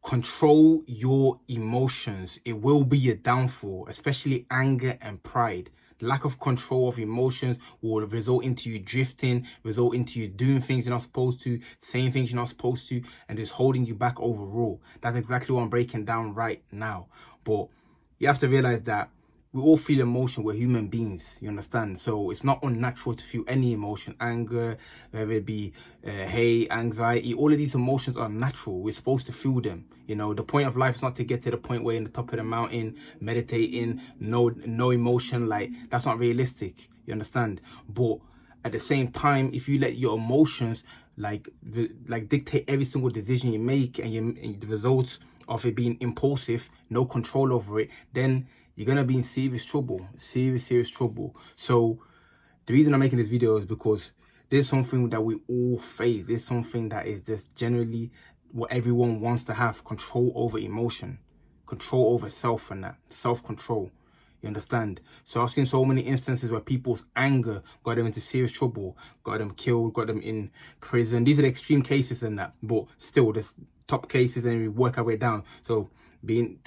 Control your emotions. It will be your downfall, especially anger and pride. Lack of control of emotions will result into you drifting, result into you doing things you're not supposed to, saying things you're not supposed to, and just holding you back overall. That's exactly what I'm breaking down right now. But you have to realize that we all feel emotion. We're human beings, you understand? So it's not unnatural to feel any emotion. Anger, whether it be hate, anxiety, all of these emotions are natural. We're supposed to feel them. You know, the point of life is not to get to the point where you're in the top of the mountain, meditating, no emotion. Like, that's not realistic, you understand? But at the same time, if you let your emotions like dictate every single decision you make, and the results of it being impulsive, no control over it, then you're gonna be in serious trouble, serious trouble. So the reason I'm making this video is because there's something that we all face. There's something that is just generally what everyone wants to have: control over emotion, control over self, and that self-control. You understand? So I've seen so many instances where people's anger got them into serious trouble, got them killed, got them in prison. These are the extreme cases and that, but still there's top cases, and we work our way down. So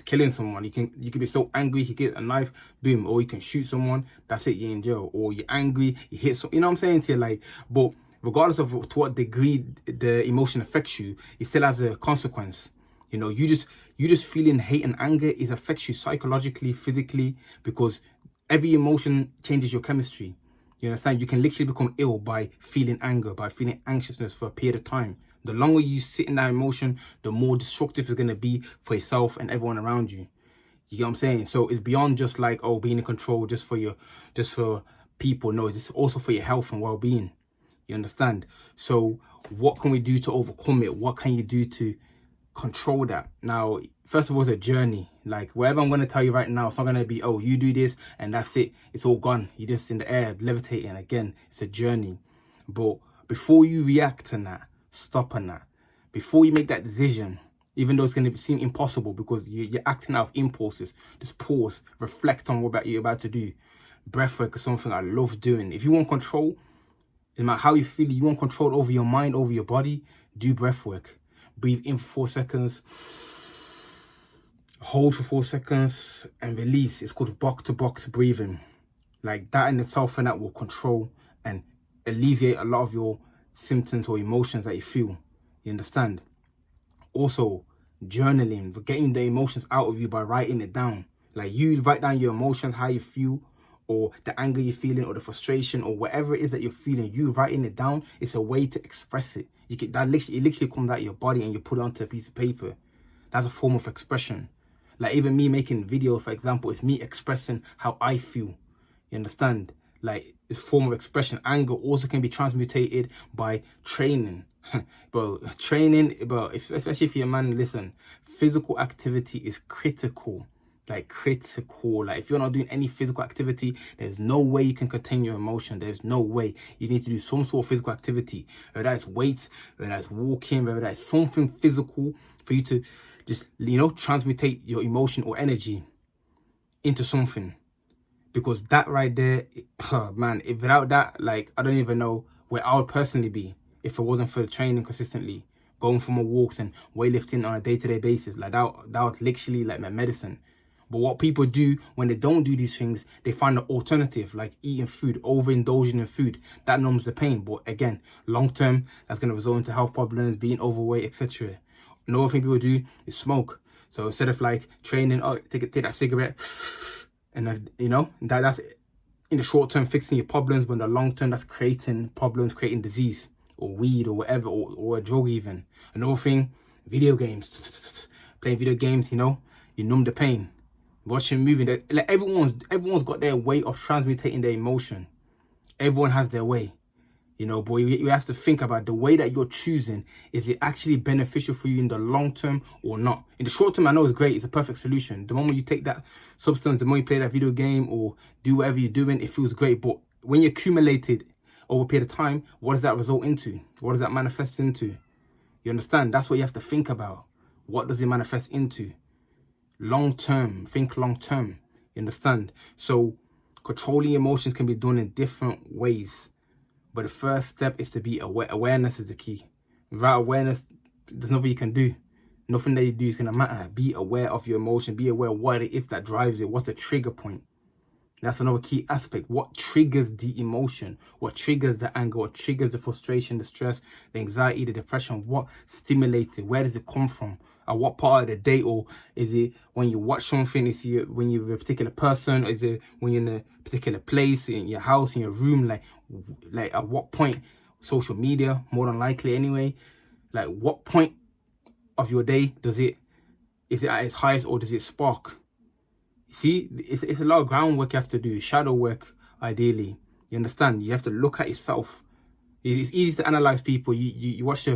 killing someone, you can be so angry, you get a knife, boom, or you can shoot someone, that's it, you're in jail. Or you're angry, you hit some, you know what I'm saying to you? Like, but regardless of to what degree the emotion affects you, it still has a consequence. You know, you just feeling hate and anger, it affects you psychologically, physically, because every emotion changes your chemistry. You understand? You can literally become ill by feeling anger, by feeling anxiousness for a period of time. The longer you sit in that emotion, the more destructive it's going to be for yourself and everyone around you. You get what I'm saying? So it's beyond just like, oh, being in control just for people. No, it's also for your health and well-being. You understand? So what can we do to overcome it? What can you do to control that? Now, first of all, it's a journey. Like, whatever I'm going to tell you right now, it's not going to be, oh, you do this and that's it, it's all gone, you're just in the air levitating. Again, it's a journey. But before you react on that, stop on that. Before you make that decision, even though it's going to seem impossible because you're acting out of impulses, just pause, reflect on what you're about to do. Breathwork is something I love doing. If you want control, no matter how you feel, you want control over your mind, over your body, do breathwork. Breathe in for 4 seconds, hold for 4 seconds, and release. It's called box-to-box breathing. Like that in itself, and that will control and alleviate a lot of your symptoms or emotions that you feel. You understand? Also, journaling, getting the emotions out of you by writing it down. Like, you write down your emotions, how you feel, or the anger you're feeling, or the frustration, or whatever it is that you're feeling. You writing it down is a way to express it. It literally comes out of your body and you put it onto a piece of paper. That's a form of expression. Like, even me making videos, for example, it's me expressing how I feel. You understand? Like, it's a form of expression. Anger also can be transmutated by training. Especially if you're a man, listen, physical activity is critical. Like, critical. Like, if you're not doing any physical activity, there's no way you can contain your emotion. There's no way. You need to do some sort of physical activity, whether that's weights, whether that's walking, whether that's something physical, for you to just, you know, transmutate your emotion or energy into something. Because that right there, oh man, without that, like, I don't even know where I would personally be if it wasn't for training consistently, going for my walks and weightlifting on a day-to-day basis. Like, that was literally like my medicine. But what people do when they don't do these things, they find an alternative, like eating food, overindulging in food. That numbs the pain. But again, long-term, that's going to result into health problems, being overweight, etc. Another thing people do is smoke. So instead of like training, oh, take that cigarette, and you know, that's in the short term fixing your problems, but in the long term, that's creating problems, creating disease, or weed, or whatever, or a drug even. Another thing, video games. Playing video games, you know, you numb the pain. Watching a movie, like, everyone's got their way of transmutating their emotion. Everyone has their way, you know, but you have to think about the way that you're choosing. Is it actually beneficial for you in the long term or not? In the short term, I know it's great, it's a perfect solution. The moment you take that substance, the moment you play that video game or do whatever you're doing, it feels great. But when you accumulate it over a period of time, what does that result into? What does that manifest into? You understand? That's what you have to think about. What does it manifest into? Long term, think long term. You understand? So controlling emotions can be done in different ways, but the first step is to be aware. Awareness is the key. Without awareness, there's nothing you can do. Nothing that you do is going to matter. Be aware of your emotion. Be aware of what it is that drives it. What's the trigger point? That's another key aspect. What triggers the emotion? What triggers the anger? What triggers the frustration, the stress, the anxiety, the depression? What stimulates it? Where does it come from? At what part of the day? Or is it when you watch something? Is it when you're with a particular person? Or is it when you're in a particular place, in your house, in your room? Like at what point? Social media, more than likely anyway. Like what point of your day is it at its highest, or does it spark? See, it's a lot of groundwork you have to do, shadow work, ideally. You understand? You have to look at yourself. It's easy to analyze people. You watch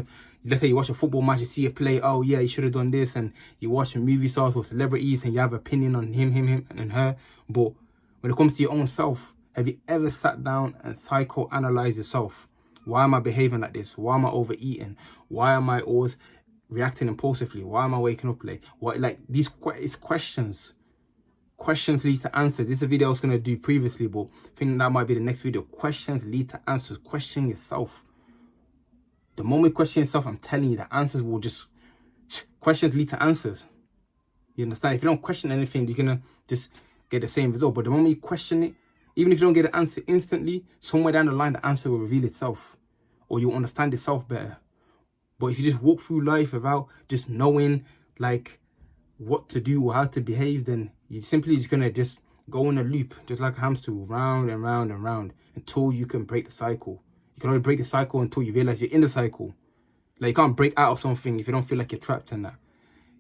let's say you watch a football match, you see a play, oh yeah, you should have done this, and you watch movie stars or celebrities and you have an opinion on him, and her. But when it comes to your own self, have you ever sat down and psychoanalyzed yourself? Why am I behaving like this? Why am I overeating? Why am I always reacting impulsively? Why am I waking up late? What, like, these it's questions. Questions lead to answers. This is a video I was going to do previously, but I think that might be the next video. Questions lead to answers. Question yourself. The moment you question yourself, I'm telling you, the answers will just... Questions lead to answers. You understand? If you don't question anything, you're going to just get the same result. But the moment you question it, even if you don't get an answer instantly, somewhere down the line, the answer will reveal itself. Or you'll understand yourself better. But if you just walk through life without just knowing, like, what to do or how to behave, then you're simply just gonna just go in a loop, just like a hamster wheel, round and round and round, until you can break the cycle. You can only break the cycle until you realize you're in the cycle. Like, you can't break out of something if you don't feel like you're trapped in that.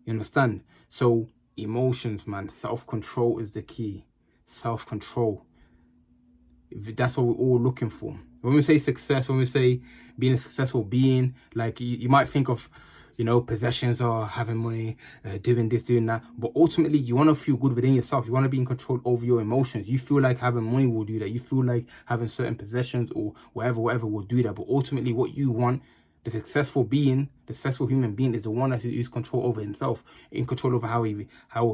You understand? So emotions, man, self-control is the key. Self-control. That's what we're all looking for. When we say success, when we say being a successful being, like, you might think of, you know, possessions or having money, doing this, doing that. But ultimately, you want to feel good within yourself. You want to be in control over your emotions. You feel like having money will do that. You feel like having certain possessions or whatever will do that. But ultimately, what you want, the successful being, the successful human being, is the one that is control over himself, in control over how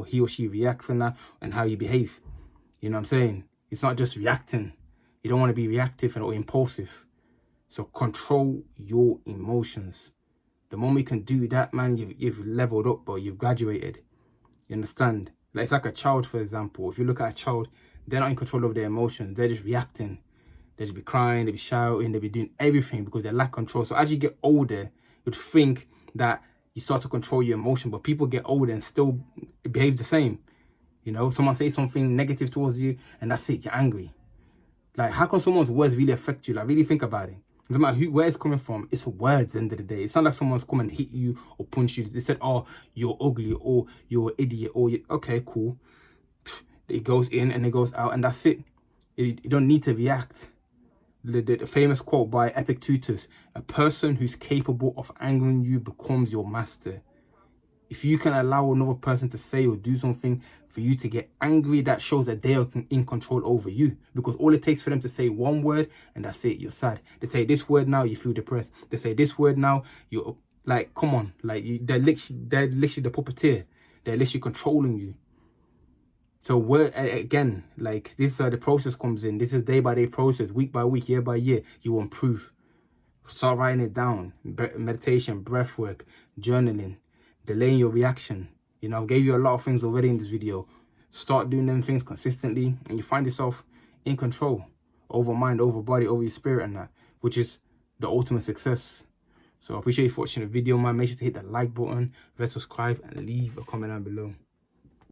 he or she reacts and that, and how you behave. You know what I'm saying? It's not just reacting. You don't want to be reactive or impulsive. So control your emotions. The moment you can do that, man, you've leveled up, or you've graduated. You understand? Like, it's like a child, for example. If you look at a child, they're not in control of their emotions. They're just reacting. They just be crying, they be shouting, they be doing everything because they lack control. So as you get older, you'd think that you start to control your emotion, but people get older and still behave the same. You know, someone says something negative towards you, and that's it, you're angry. Like, how can someone's words really affect you? Like, really think about it. No matter where it's coming from, it's words at the end of the day. It's not like someone's come and hit you or punch you. They said, oh, you're ugly, or you're an idiot, or okay, cool. It goes in and it goes out, and that's it. You don't need to react. The famous quote by Epictetus: a person who's capable of angering you becomes your master. If you can allow another person to say or do something for you to get angry, that shows that they are in control over you. Because all it takes for them to say one word, and that's it, you're sad. They say this word now, you feel depressed. They say this word now, you're like, come on. Like, they're literally the puppeteer. They're literally controlling you. So again, like, this is how the process comes in. This is day-by-day process, week by week, year by year. You will improve. Start writing it down. Meditation, breath work, journaling, delaying your reaction. You know, I've gave you a lot of things already in this video. Start doing them things consistently, and you find yourself in control over mind, over body, over your spirit, and that, which is the ultimate success. So I appreciate you for watching the video, man. Make sure to hit that like button, subscribe, and leave a comment down below.